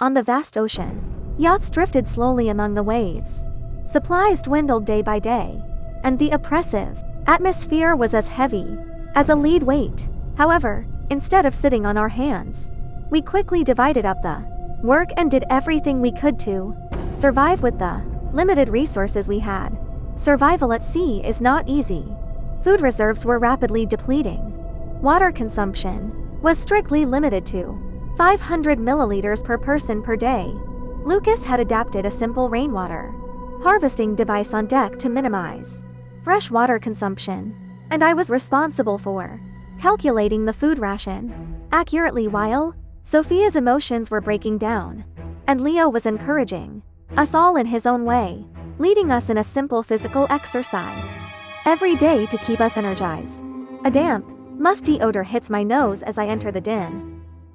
On the vast ocean, yachts drifted slowly among the waves. Supplies dwindled day by day, and the oppressive atmosphere was as heavy as a lead weight. However, instead of sitting on our hands, we quickly divided up the work and did everything we could to survive with the limited resources we had. Survival at sea is not easy. Food reserves were rapidly depleting. Water consumption was strictly limited to 500 milliliters per person per day. Lucas had adapted a simple rainwater harvesting device on deck to minimize fresh water consumption, and I was responsible for calculating the food ration accurately while Sophia's emotions were breaking down, and Leo was encouraging us all in his own way, leading us in a simple physical exercise every day to keep us energized. A damp, musty odor hits my nose as I enter the dim,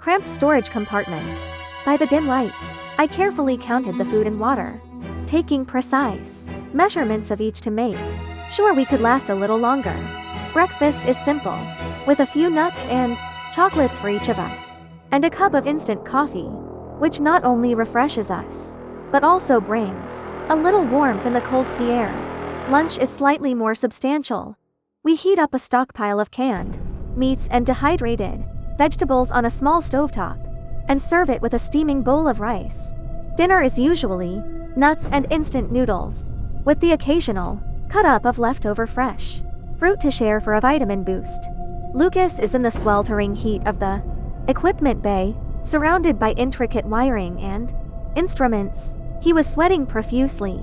cramped storage compartment. By the dim light, I carefully counted the food and water, taking precise measurements of each to make sure we could last a little longer. Breakfast is simple, with a few nuts and chocolates for each of us, and a cup of instant coffee, which not only refreshes us, but also brings a little warmth in the cold sea air. Lunch is slightly more substantial. We heat up a stockpile of canned meats and dehydrated vegetables on a small stovetop, and serve it with a steaming bowl of rice. Dinner is usually nuts and instant noodles, with the occasional cut up of leftover fresh fruit to share for a vitamin boost. Lucas is in the sweltering heat of the equipment bay, surrounded by intricate wiring and instruments. He was sweating profusely,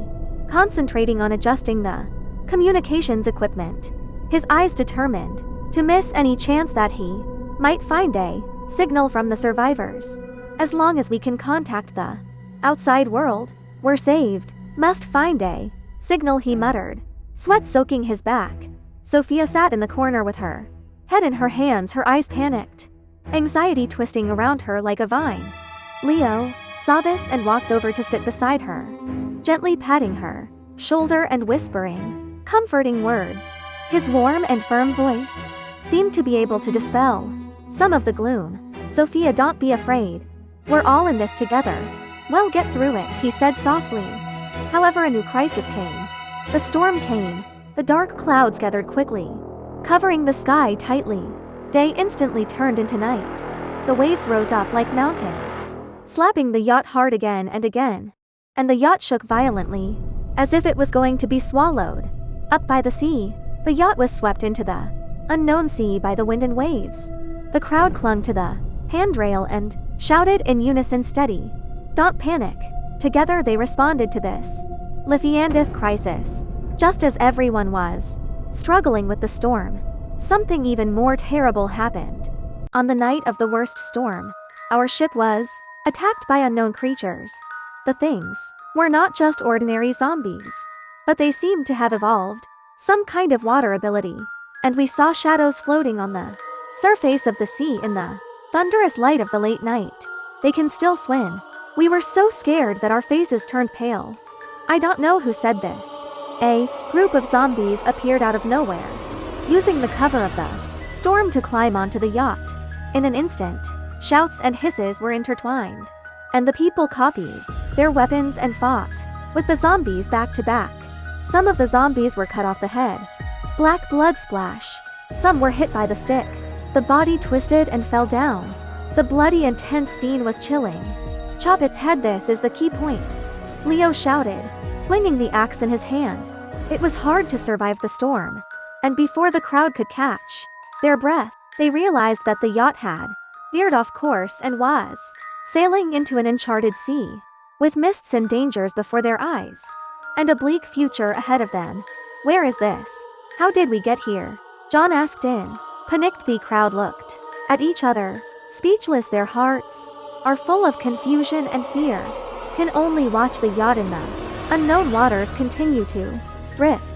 concentrating on adjusting the communications equipment, his eyes determined to miss any chance that he might find a signal from the survivors. As long as we can contact the outside world, we're saved. Must find a signal, he muttered, sweat soaking his back. Sophia sat in the corner with her head in her hands, her eyes panicked, anxiety twisting around her like a vine. Leo saw this and walked over to sit beside her, gently patting her shoulder and whispering comforting words. His warm and firm voice seemed to be able to dispel some of the gloom. Sophia, don't be afraid. We're all in this together. We'll get through it, he said softly. However, a new crisis came. The storm came. The dark clouds gathered quickly, covering the sky tightly. Day instantly turned into night. The waves rose up like mountains, slapping the yacht hard again and again, and the yacht shook violently, as if it was going to be swallowed up by the sea. The yacht was swept into the unknown sea by the wind and waves. The crowd clung to the handrail and shouted in unison, steady, don't panic. Together they responded to this Lithiandith crisis. Just as everyone was struggling with the storm, something even more terrible happened. On the night of the worst storm, our ship was attacked by unknown creatures. The things were not just ordinary zombies, but they seemed to have evolved some kind of water ability, and we saw shadows floating on the surface of the sea in the thunderous light of the late night. They can still swim. We were so scared that our faces turned pale. I don't know who said this. A group of zombies appeared out of nowhere, using the cover of the storm to climb onto the yacht. In an instant, shouts and hisses were intertwined, and the people copied their weapons and fought with the zombies back to back. Some of the zombies were cut off the head. Black blood splash. Some were hit by the stick. The body twisted and fell down. The bloody, intense scene was chilling. Chop its head, this is the key point, Leo shouted, swinging the axe in his hand. It was hard to survive the storm, and before the crowd could catch their breath, they realized that the yacht had veered off course and was sailing into an uncharted sea, with mists and dangers before their eyes, and a bleak future ahead of them. Where is this? How did we get here? John asked in. Panicked, the crowd looked at each other, speechless. Their hearts are full of confusion and fear. Can only watch the yacht in the unknown waters continue to drift.